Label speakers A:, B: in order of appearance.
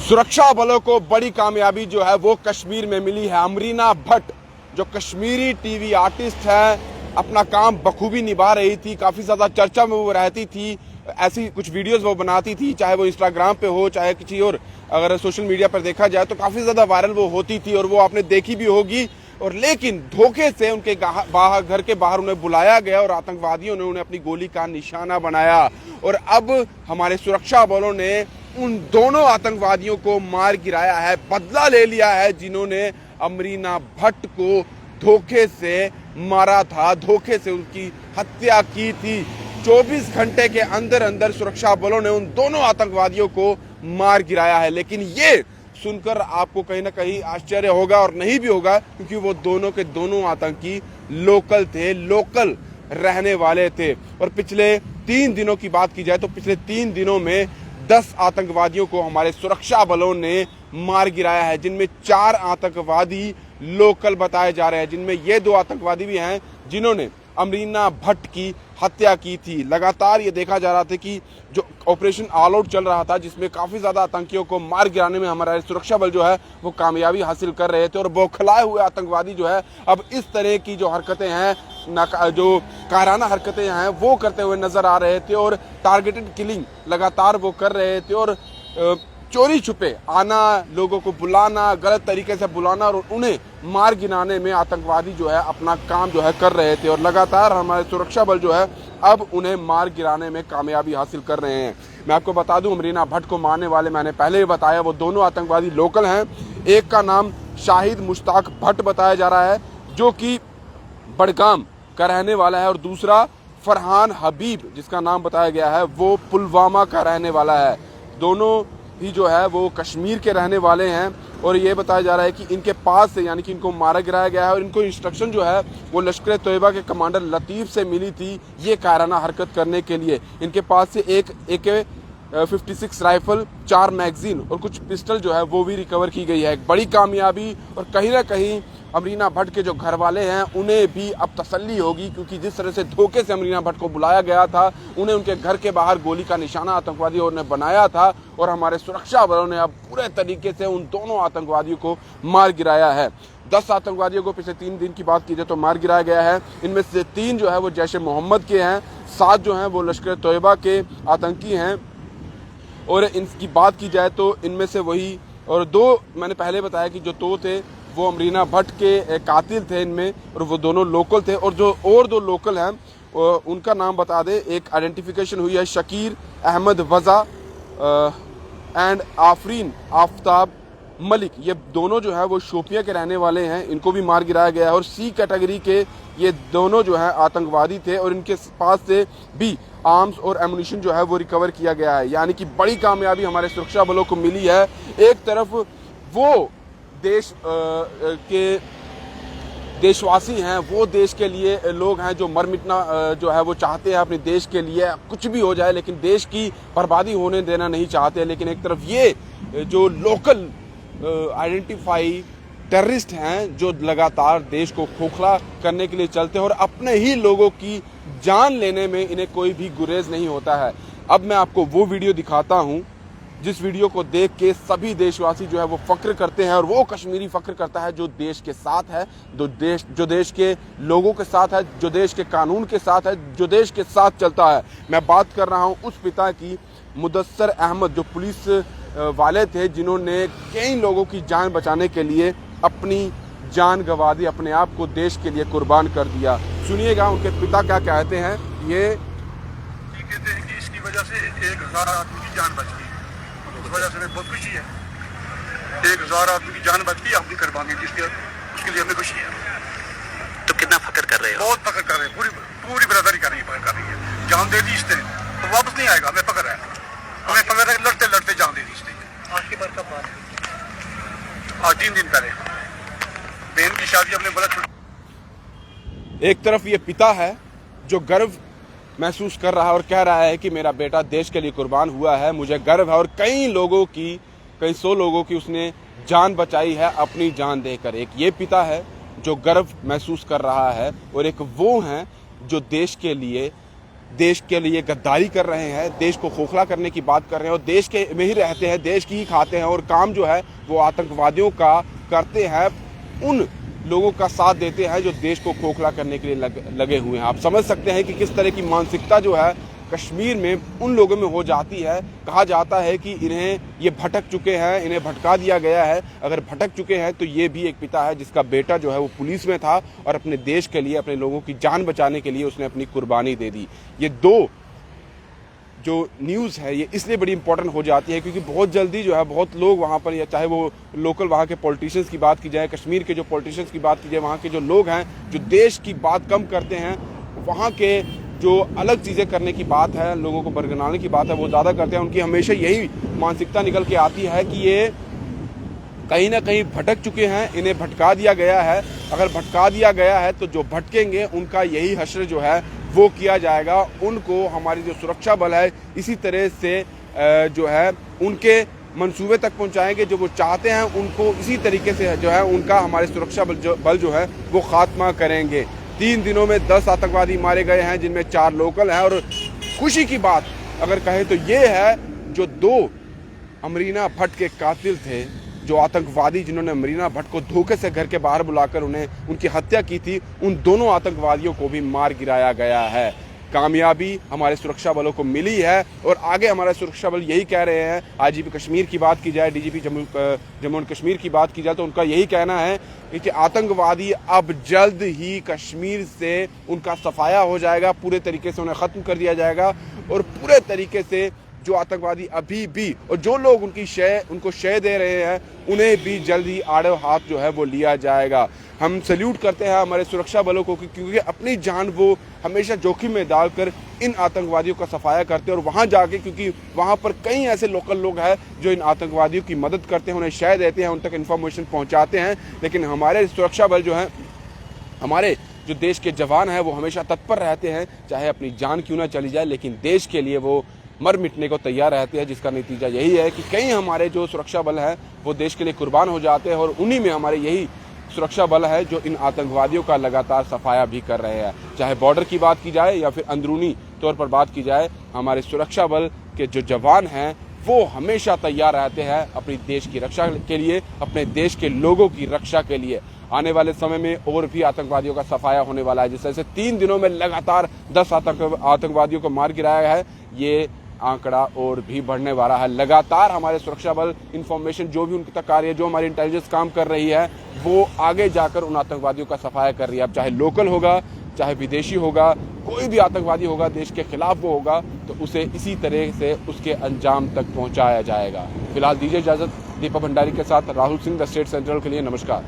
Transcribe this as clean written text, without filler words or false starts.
A: सुरक्षा बलों को बड़ी कामयाबी जो है वो कश्मीर में मिली है। अमरीना भट्ट जो कश्मीरी टीवी आर्टिस्ट है, अपना काम बखूबी निभा रही थी, काफी ज्यादा चर्चा में वो रहती थी, ऐसी कुछ वीडियोस वो बनाती थी, चाहे वो इंस्टाग्राम पे हो चाहे किसी और अगर सोशल मीडिया पर देखा जाए तो काफी ज्यादा वायरल वो होती थी और वो आपने देखी भी होगी। और लेकिन धोखे से उनके घर के बाहर उन्हें बुलाया गया और आतंकवादियों ने उन्हें अपनी गोली का निशाना बनाया। और अब हमारे सुरक्षा बलों ने उन दोनों आतंकवादियों को मार गिराया है, बदला ले लिया है जिन्होंने अमरीना भट्ट को धोखे से मारा था, धोखे से उनकी हत्या की थी। 24 घंटे के अंदर अंदर सुरक्षा बलों ने उन दोनों आतंकवादियों को मार गिराया है। लेकिन ये सुनकर आपको कहीं ना कहीं आश्चर्य होगा और नहीं भी होगा, क्योंकि वो दोनों के दोनों आतंकी लोकल थे, लोकल रहने वाले थे। और पिछले 3 दिनों की बात की जाए तो पिछले 3 दिनों में 10 आतंकवादियों को हमारे सुरक्षा बलों ने मार गिराया है, जिनमें 4 आतंकवादी लोकल बताए जा रहे हैं, जिनमें ये 2 आतंकवादी भी हैं जिन्होंने अमरीना भट्ट की हत्या की थी। लगातार ये देखा जा रहा था कि जो ऑपरेशन ऑल आउट चल रहा था, जिसमें काफी ज्यादा आतंकियों को मार गिराने में हमारे सुरक्षा बल जो है वो कामयाबी हासिल कर रहे थे। और बौखलाए हुए आतंकवादी जो है अब इस तरह की जो हरकतें हैं, जो कायराना हरकतें हैं वो करते हुए नजर आ रहे थे और टारगेटेड किलिंग लगातार वो कर रहे थे। और चोरी छुपे आना, लोगों को बुलाना, गलत तरीके से बुलाना और उन्हें मार गिराने में आतंकवादी जो है अपना काम जो है कर रहे थे। और लगातार हमारे सुरक्षा बल जो है अब उन्हें मार गिराने में कामयाबी हासिल कर रहे हैं। मैं आपको बता दूं, अमरीना भट्ट को मारने वाले मैंने पहले ही बताया वो दोनों आतंकवादी लोकल हैं। एक का नाम शाहिद मुश्ताक भट्ट बताया जा रहा है जो कि बड़गाम का रहने वाला है, और दूसरा फरहान हबीब जिसका नाम बताया गया है वो पुलवामा का रहने वाला है। दोनों ही जो है वो कश्मीर के रहने वाले हैं। और ये बताया जा रहा है कि इनके पास से, यानी कि इनको मारा गिराया गया है और इनको इंस्ट्रक्शन जो है वो लश्कर तोयबा के कमांडर लतीफ़ से मिली थी ये कायराना हरकत करने के लिए। इनके पास से एक AK-56 राइफल, 4 मैगजीन और कुछ पिस्टल जो है वो भी रिकवर की गई है। एक बड़ी कामयाबी। और कहीं ना कहीं अमरीना भट्ट के जो घर वाले हैं उन्हें भी अब तसल्ली होगी, क्योंकि जिस तरह से धोखे से अमरीना भट्ट को बुलाया गया था, उन्हें उनके घर के बाहर गोली का निशाना आतंकवादियों ने बनाया था और हमारे सुरक्षा बलों ने अब पूरे तरीके से उन दोनों आतंकवादियों को मार गिराया है। 10 आतंकवादियों को पिछले 3 दिन की बात की जाए तो मार गिराया गया है। इनमें से 3 जो है वो जैश ए मोहम्मद के हैं, 7 जो हैं वो लश्कर तोयबा के आतंकी हैं। और इनकी बात की जाए तो इनमें से वही, और 2 मैंने पहले बताया कि जो 2 थे वो अमरीना भट्ट के कातिल थे इनमें, और वो दोनों लोकल थे। और जो और 2 लोकल हैं उनका नाम बता दे। एक आइडेंटिफिकेशन हुई है शकीर अहमद वज़ा एंड आफरीन आफ्ताब मलिक। ये दोनों जो है वो शोपियां के रहने वाले हैं, इनको भी मार गिराया गया है। और C कैटेगरी के ये दोनों जो है आतंकवादी थे और इनके पास से भी आर्म्स और एमुनिशन जो है वो रिकवर किया गया है। यानी कि बड़ी कामयाबी हमारे सुरक्षा बलों को मिली है। एक तरफ वो देश के देशवासी हैं, वो देश के लिए लोग हैं जो मर मिटना जो है वो चाहते हैं अपने देश के लिए, कुछ भी हो जाए लेकिन देश की बर्बादी होने देना नहीं चाहते। लेकिन एक तरफ ये जो लोकल आइडेंटिफाई टेररिस्ट हैं जो लगातार देश को खोखला करने के लिए चलते हैं और अपने ही लोगों की जान लेने में इन्हें कोई भी गुरेज नहीं होता है। अब मैं आपको वो वीडियो दिखाता हूं जिस वीडियो को देख के सभी देशवासी जो है वो फख्र करते हैं, और वो कश्मीरी फख्र करता है जो देश के साथ है, जो देश के लोगों के साथ है, जो देश के कानून के साथ है, जो देश के साथ चलता है। मैं बात कर रहा हूं उस पिता की, मुदस्सर अहमद, जो पुलिस वाले थे जिन्होंने कई लोगों की जान बचाने के लिए अपनी जान गंवा दी, अपने आप को देश के लिए कुर्बान कर दिया। सुनिएगा उनके पिता क्या कहते हैं। ये
B: कहते हैं कि इसकी वजह से 1000 आदमी की जान बच गई, उस वजह से हमें बहुत खुशी है। 1000 आदमी की जान बच गई अपनी कुर्बानी, उसके लिए हमें खुशी है।
C: तो कितना फख्र कर रहे हो?
B: बहुत फख्र कर रहे हैं, पूरी बिरादरी कर रही है। जान दे दी इसने तो वापस नहीं आएगा, हमें फख्र है, हमें फख्र है। लड़ते लड़ते जान दे दी इसने।
C: आपकी बार कब बात हुई?
B: आज 3 दिन पहले बहन की शादी हमने बोला।
A: एक तरफ ये पिता है जो गर्व महसूस कर रहा है और कह रहा है कि मेरा बेटा देश के लिए कुर्बान हुआ है, मुझे गर्व है। और कई सौ लोगों की उसने जान बचाई है अपनी जान देकर। एक ये पिता है जो गर्व महसूस कर रहा है, और एक वो हैं जो देश के लिए देश के लिए गद्दारी कर रहे हैं, देश को खोखला करने की बात कर रहे हैं और देश के में ही रहते हैं, देश की ही खाते हैं और काम जो है वो आतंकवादियों का करते हैं, उन लोगों का साथ देते हैं जो देश को खोखला करने के लिए लगे हुए हैं। आप समझ सकते हैं कि किस तरह की मानसिकता जो है कश्मीर में उन लोगों में हो जाती है। कहा जाता है कि इन्हें ये भटक चुके हैं, इन्हें भटका दिया गया है। अगर भटक चुके हैं तो ये भी एक पिता है जिसका बेटा जो है वो पुलिस में था और अपने देश के लिए, अपने लोगों की जान बचाने के लिए उसने अपनी कुर्बानी दे दी। ये दो जो न्यूज़ है ये इसलिए बड़ी इंपॉर्टेंट हो जाती है क्योंकि बहुत जल्दी जो है बहुत लोग वहाँ पर, या चाहे वो लोकल वहाँ के पॉलिटिशियंस की बात की जाए, कश्मीर के जो पॉलिटिशियंस की बात की जाए, वहाँ के जो लोग हैं जो देश की बात कम करते हैं, वहाँ के जो अलग चीज़ें करने की बात है, लोगों को बरगलाने की बात है, वो ज़्यादा करते हैं। उनकी हमेशा यही मानसिकता निकल के आती है कि ये कहीं ना कहीं भटक चुके हैं, इन्हें भटका दिया गया है। अगर भटका दिया गया है तो जो भटकेंगे उनका यही हश्र जो है वो किया जाएगा। उनको हमारी जो सुरक्षा बल है इसी तरह से जो है उनके मंसूबे तक पहुंचाएंगे, जो वो चाहते हैं उनको इसी तरीके से जो है उनका हमारे सुरक्षा बल जो है वो खात्मा करेंगे। 3 दिनों में 10 आतंकवादी मारे गए हैं जिनमें 4 लोकल हैं और खुशी की बात अगर कहें तो ये है जो 2 अमरीना भट्ट के कातिल थे, जो आतंकवादी जिन्होंने अमरीना भट्ट को धोखे से घर के बाहर बुलाकर उन्हें उनकी हत्या की थी, उन दोनों आतंकवादियों को भी मार गिराया गया है। कामयाबी हमारे सुरक्षा बलों को मिली है और आगे हमारे सुरक्षा बल यही कह रहे हैं। आईजीपी कश्मीर की बात की जाए, डीजीपी जम्मू एंड कश्मीर की बात की जाए तो उनका यही कहना है कि आतंकवादी अब जल्द ही कश्मीर से उनका सफाया हो जाएगा, पूरे तरीके से उन्हें ख़त्म कर दिया जाएगा और पूरे तरीके से जो आतंकवादी अभी भी और जो लोग उनको शय दे रहे हैं उन्हें भी जल्द ही आड़े हाथ जो है वो लिया जाएगा। हम सैल्यूट करते हैं हमारे सुरक्षा बलों को क्योंकि अपनी जान वो हमेशा जोखिम में डालकर इन आतंकवादियों का सफाया करते हैं और वहाँ जाके, क्योंकि वहाँ पर कई ऐसे लोकल लोग हैं जो इन आतंकवादियों की मदद करते हैं, उन्हें शय देते हैं, उन तक इन्फॉर्मेशन पहुँचाते हैं। लेकिन हमारे सुरक्षा बल जो हैं, हमारे जो देश के जवान हैं वो हमेशा तत्पर रहते हैं, चाहे अपनी जान क्यों ना चली जाए लेकिन देश के लिए वो मर मिटने को तैयार रहते हैं, जिसका नतीजा यही है कि कई हमारे जो सुरक्षा बल हैं वो देश के लिए कुर्बान हो जाते हैं और उन्हीं में हमारे यही सुरक्षा बल है जो इन आतंकवादियों का लगातार सफाया भी कर रहे हैं। चाहे बॉर्डर की बात की जाए या फिर अंदरूनी तौर पर बात की जाए, हमारे सुरक्षा बल के जो जवान हैं वो हमेशा तैयार रहते हैं अपनी देश की रक्षा के लिए, अपने देश के लोगों की रक्षा के लिए। आने वाले समय में और भी आतंकवादियों का सफाया होने वाला है। जिस तरह से 3 दिनों में लगातार 10 आतंकवादियों को मार गिराया है, ये आंकड़ा और भी बढ़ने वाला है। लगातार हमारे सुरक्षा बल इंफॉर्मेशन जो भी उनकी तक आ रही है, जो हमारी इंटेलिजेंस काम कर रही है, वो आगे जाकर उन आतंकवादियों का सफाया कर रही है। अब चाहे लोकल होगा, चाहे विदेशी होगा, कोई भी आतंकवादी होगा देश के खिलाफ वो होगा तो उसे इसी तरह से उसके अंजाम तक पहुंचाया जाएगा। फिलहाल दीजिए इजाजत। दीपक भंडारी के साथ Rahul Singh, the state central के लिए नमस्कार।